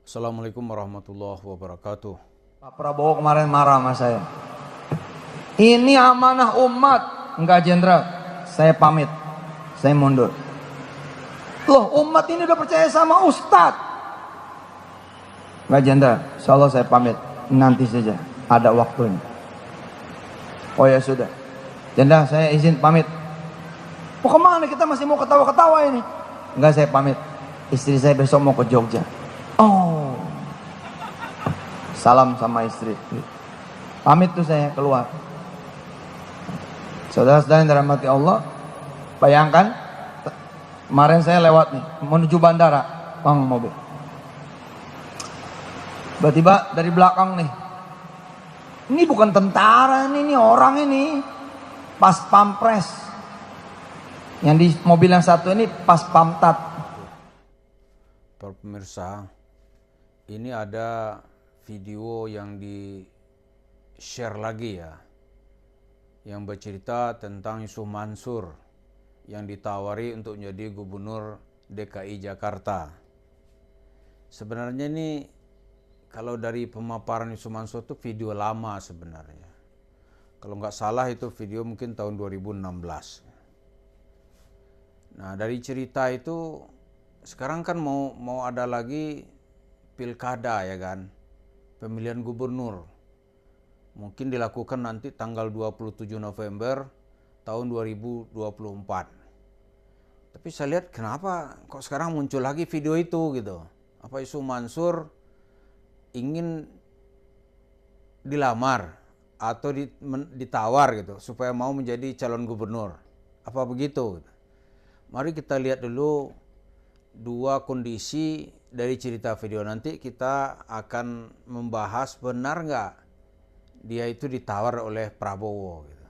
Assalamualaikum warahmatullahi wabarakatuh. Pak Prabowo kemarin marah sama saya. Ini amanah umat. Enggak jenderal, saya pamit. Saya mundur. Loh, umat ini udah percaya sama Ustadz. Enggak jenderal, insya Allah saya pamit. Nanti saja, ada waktunya. Oh ya sudah. Jenderal, saya izin pamit. Mau kemana, kita masih mau ketawa-ketawa ini? Enggak, saya pamit. Istri saya besok mau ke Jogja. Oh, salam sama istri. Pamit tuh saya keluar. Saudara-saudara yang dirahmati Allah, bayangkan kemarin saya lewat nih menuju bandara, mobil. Tiba-tiba dari belakang nih, ini bukan tentara ini orang ini, pas pampres. Yang di mobil yang satu ini pas pamtat. Para pemirsa, ini ada video yang di-share lagi ya, yang bercerita tentang Yusuf Mansur yang ditawari untuk menjadi gubernur DKI Jakarta. Sebenarnya ini kalau dari pemaparan Yusuf Mansur itu video lama sebenarnya. Kalau nggak salah itu video mungkin tahun 2016. Nah, dari cerita itu sekarang kan mau ada lagi pilkada ya kan, pemilihan gubernur. Mungkin dilakukan nanti tanggal 27 November tahun 2024. Tapi saya lihat kenapa kok sekarang muncul lagi video itu gitu. Apa Yusuf Mansur ingin dilamar atau ditawar gitu supaya mau menjadi calon gubernur. Apa begitu? Mari kita lihat dulu dua kondisi dari cerita video. Nanti kita akan membahas benar nggak dia itu ditawar oleh Prabowo gitu.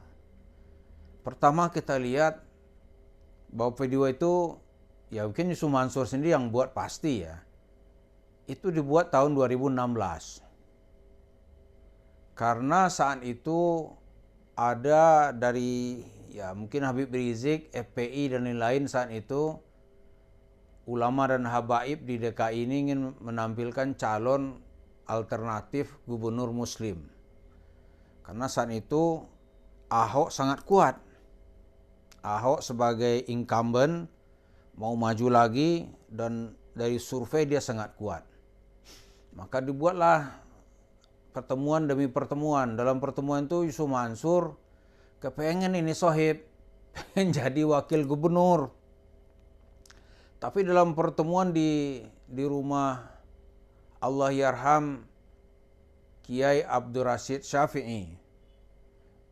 Pertama kita lihat bahwa video itu ya mungkin Yusuf Mansur sendiri yang buat pasti ya. Itu dibuat tahun 2016. Karena saat itu ada dari ya mungkin Habib Rizik, FPI dan lain-lain saat itu ulama dan habaib di DKI ini ingin menampilkan calon alternatif gubernur muslim. Karena saat itu Ahok sangat kuat. Ahok sebagai incumbent mau maju lagi dan dari survei dia sangat kuat. Maka dibuatlah pertemuan demi pertemuan. Dalam pertemuan itu Yusuf Mansur kepengen ini Sohib, pengen jadi wakil gubernur. Tapi dalam pertemuan di rumah Allahyarham Kiai Abdul Rashid Syafi'i,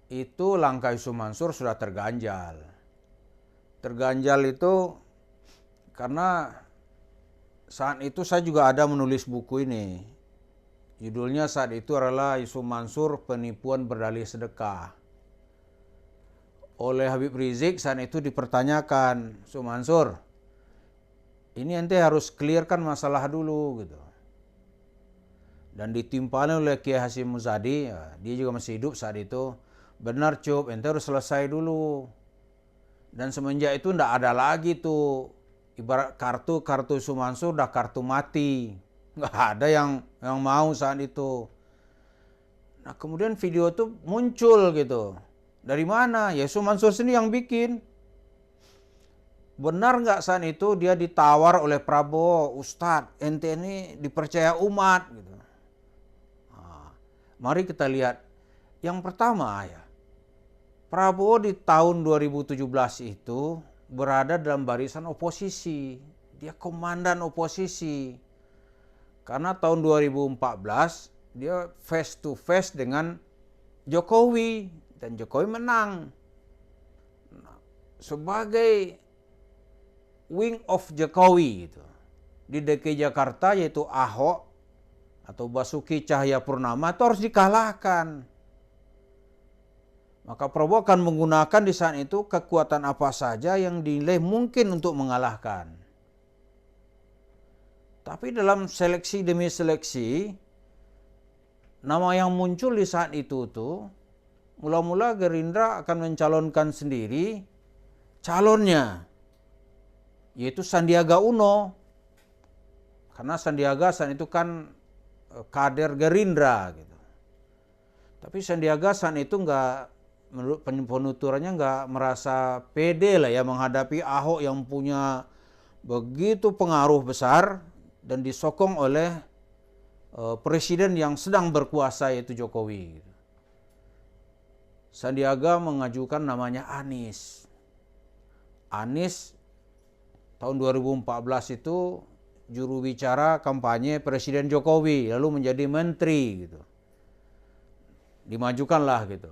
itu langkah Yusuf Mansur sudah terganjal. Terganjal itu karena saat itu saya juga ada menulis buku ini. Judulnya saat itu adalah Yusuf Mansur Penipuan Berdalih Sedekah. Oleh Habib Rizik saat itu dipertanyakan, Yusuf Mansur, ini ente harus clearkan masalah dulu gitu. Dan ditimpani oleh Kiai Hasyim Muzadi, ya, dia juga masih hidup saat itu. Benar Cup, ente harus selesai dulu. Dan semenjak itu ndak ada lagi tuh, ibarat kartu Yusuf Mansur udah kartu mati. Nggak ada yang mau saat itu. Nah kemudian video itu muncul gitu. Dari mana? Ya Yusuf Mansur sendiri yang bikin. Benar nggak saat itu dia ditawar oleh Prabowo, Ustadz, ente ini dipercaya umat gitu. Nah, mari kita lihat. Yang pertama ya, Prabowo di tahun 2017 itu berada dalam barisan oposisi. Dia komandan oposisi. Karena tahun 2014 dia face to face dengan Jokowi dan Jokowi menang. Nah, sebagai wing of Jokowi gitu. Di DKI Jakarta yaitu Ahok atau Basuki Cahayapurnama itu harus dikalahkan. Maka Prabowo akan menggunakan di saat itu kekuatan apa saja yang dinilai mungkin untuk mengalahkan. Tapi dalam seleksi demi seleksi, nama yang muncul di saat itu tuh, mula-mula Gerindra akan mencalonkan sendiri calonnya, yaitu Sandiaga Uno. Karena Sandiaga saat itu kan kader Gerindra gitu. Tapi Sandiaga saat itu menurut penuturannya nggak merasa pede lah ya menghadapi Ahok yang punya begitu pengaruh besar dan disokong oleh presiden yang sedang berkuasa yaitu Jokowi. Sandiaga mengajukan namanya Anies. Anies tahun 2014 itu juru bicara kampanye Presiden Jokowi, lalu menjadi menteri gitu. Dimajukanlah gitu.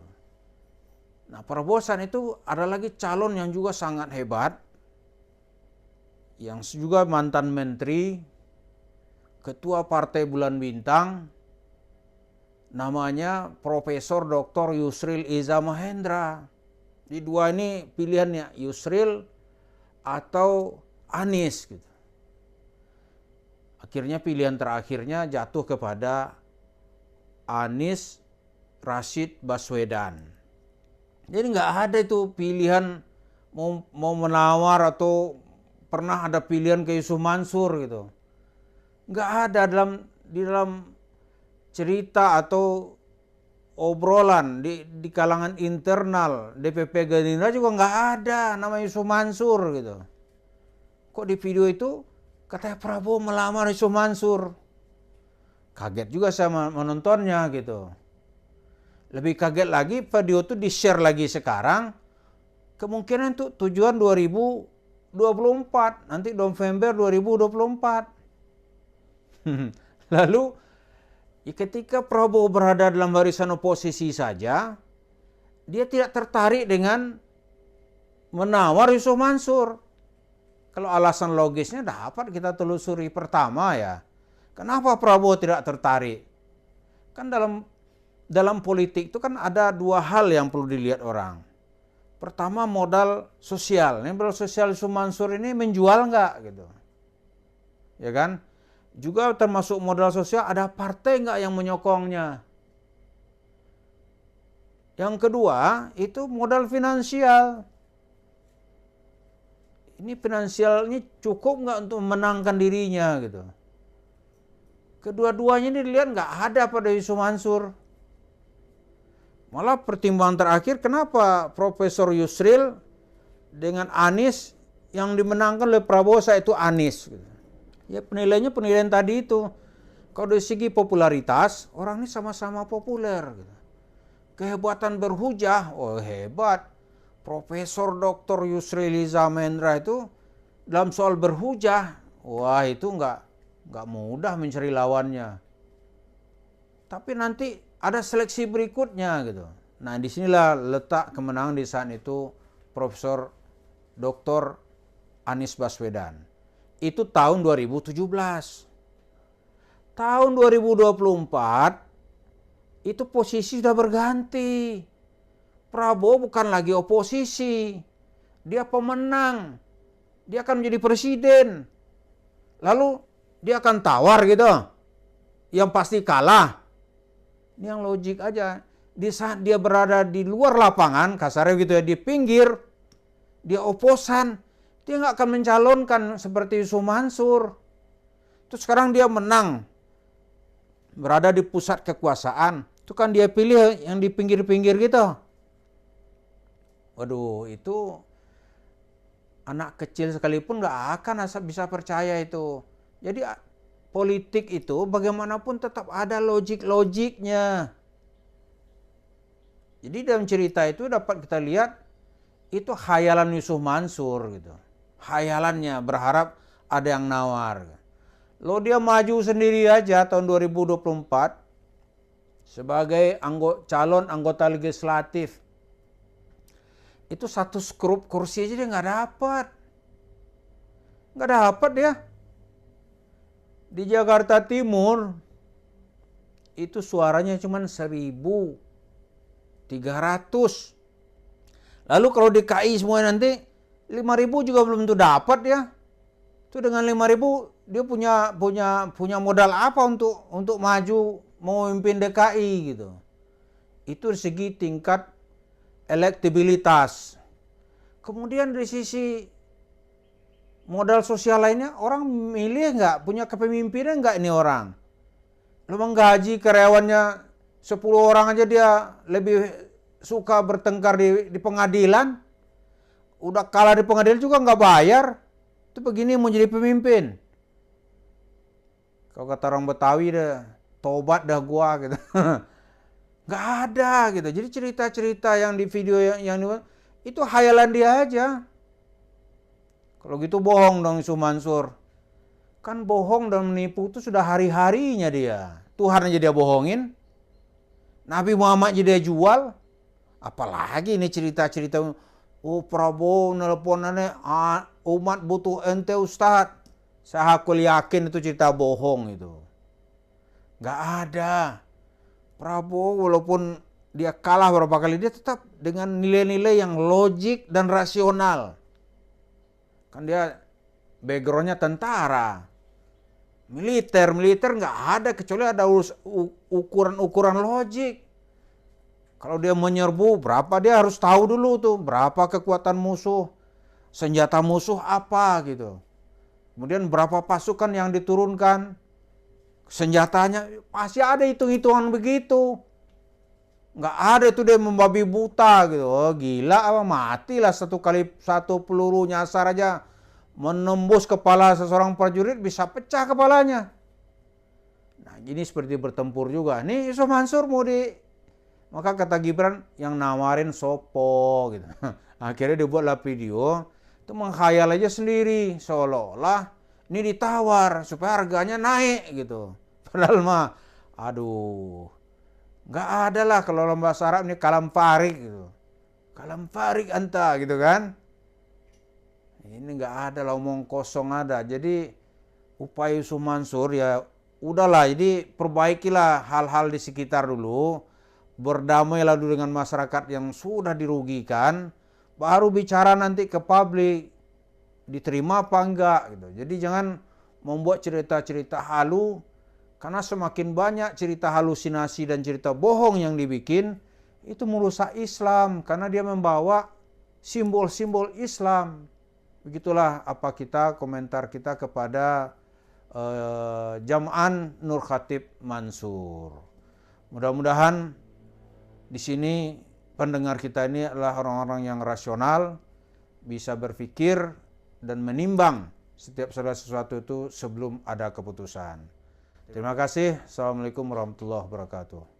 Nah, Prabowo saat itu ada lagi calon yang juga sangat hebat, yang juga mantan menteri, ketua Partai Bulan Bintang, namanya Profesor Dr. Yusril Iza Mahendra. Di dua ini pilihannya, Yusril atau Anies gitu. Akhirnya pilihan terakhirnya jatuh kepada Anies Rashid Baswedan. Jadi nggak ada itu pilihan mau menawar atau pernah ada pilihan ke Yusuf Mansur gitu. Nggak ada di dalam cerita atau obrolan di kalangan internal DPP Gerindra juga nggak ada nama Yusuf Mansur gitu. Kok di video itu katanya Prabowo melamar Yusuf Mansur. Kaget juga saya menontonnya gitu. Lebih kaget lagi video itu di-share lagi sekarang. Kemungkinan itu tujuan 2024. Nanti November 2024. Lalu ketika Prabowo berada dalam barisan oposisi saja, dia tidak tertarik dengan menawar Yusuf Mansur. Kalau alasan logisnya dapat kita telusuri. Pertama ya, kenapa Prabowo tidak tertarik? Kan dalam politik itu kan ada dua hal yang perlu dilihat orang. Pertama modal sosial. Ini modal sosial Yusuf Mansur ini menjual nggak gitu. Ya kan? Juga termasuk modal sosial ada partai nggak yang menyokongnya. Yang kedua itu modal finansial. Ini finansialnya cukup nggak untuk memenangkan dirinya gitu. Kedua-duanya ini dilihat nggak ada pada Yusuf Mansur. Malah pertimbangan terakhir kenapa Profesor Yusril dengan Anies yang dimenangkan oleh Prabowo saat itu Anies. Gitu. Ya penilaian tadi itu. Kalau dari segi popularitas orang ini sama-sama populer. Gitu. Kehebatan berhujah, oh hebat. Profesor Dr. Yusril Iza Mahendra itu dalam soal berhujah, wah itu nggak mudah mencari lawannya. Tapi nanti ada seleksi berikutnya gitu. Nah disinilah letak kemenangan di saat itu Profesor Dr. Anies Baswedan. Itu tahun 2017. Tahun 2024 itu posisi sudah berganti. Prabowo bukan lagi oposisi. Dia pemenang. Dia akan menjadi presiden. Lalu dia akan tawar gitu. Yang pasti kalah. Ini yang logik aja. Di saat dia berada di luar lapangan, kasarnya gitu ya, di pinggir, dia oposan. Dia nggak akan mencalonkan seperti Yusuf Mansur. Terus sekarang dia menang. Berada di pusat kekuasaan. Itu kan dia pilih yang di pinggir-pinggir gitu. Waduh, itu anak kecil sekalipun nggak akan bisa percaya itu. Jadi politik itu bagaimanapun tetap ada logik-logiknya. Jadi dalam cerita itu dapat kita lihat itu khayalan Yusuf Mansur gitu. Khayalannya berharap ada yang nawar. Lo dia maju sendiri aja tahun 2024 sebagai calon anggota legislatif. Itu satu skrup kursi aja dia nggak dapat. Nggak dapat dia. Di Jakarta Timur itu suaranya cuma 1.300. Lalu kalau DKI semua nanti 5.000 juga belum tentu dapat ya. Itu dengan 5.000 dia punya modal apa untuk maju memimpin DKI gitu. Itu dari segi tingkat elektabilitas. Kemudian dari sisi modal sosial lainnya, orang milih nggak, punya kepemimpinan nggak ini orang. Lu menggaji karyawannya 10 orang aja dia lebih suka bertengkar di pengadilan. Udah kalah di pengadilan juga nggak bayar. Itu begini mau jadi pemimpin. Kalau kata orang Betawi dah, tobat dah gua gitu. Nggak ada gitu. Jadi cerita-cerita yang di video yang itu hayalan dia aja. Kalau gitu bohong dong Isu Mansur. Kan bohong dan menipu itu sudah hari-harinya dia. Tuhan aja dia bohongin. Nabi Muhammad aja dia jual. Apalagi ini cerita-cerita, oh Prabowo nelponannya, umat butuh ente Ustadz. Saya hakul yakin itu cerita bohong itu. Nggak ada. Prabowo walaupun dia kalah berapa kali, dia tetap dengan nilai-nilai yang logik dan rasional. Kan dia backgroundnya tentara. Militer nggak ada kecuali ada ukuran-ukuran logik. Kalau dia menyerbu, berapa dia harus tahu dulu tuh, berapa kekuatan musuh, senjata musuh apa gitu. Kemudian berapa pasukan yang diturunkan, senjatanya, pasti ada hitung-hitungan begitu. Nggak ada tuh dia membabi buta gitu. Oh, gila apa, matilah satu peluru nyasar aja menembus kepala seseorang prajurit bisa pecah kepalanya. Nah, gini seperti bertempur juga. Nih Yusuf Mansur maka kata Gibran yang nawarin sopo gitu. Akhirnya dibuatlah video itu menghayal aja sendiri seolah-olah ini ditawar supaya harganya naik gitu. Padahal mah aduh, nggak ada lah kalau dalam bahasa Arab ini kalam farik gitu. Kalam farik anta gitu kan. Ini nggak ada lah, omong kosong ada. Jadi upaya Yusuf Mansur ya udahlah, jadi perbaikilah hal-hal di sekitar dulu. Berdamailah dulu dengan masyarakat yang sudah dirugikan. Baru bicara nanti ke publik. Diterima apa enggak gitu. Jadi jangan membuat cerita-cerita halu. Karena semakin banyak cerita halusinasi dan cerita bohong yang dibikin, itu merusak Islam. Karena dia membawa simbol-simbol Islam. Begitulah apa komentar kita kepada Jam'an Nur Khatib Mansur. Mudah-mudahan di sini pendengar kita ini adalah orang-orang yang rasional, bisa berpikir dan menimbang setiap segala sesuatu itu sebelum ada keputusan. Terima kasih. Assalamualaikum warahmatullahi wabarakatuh.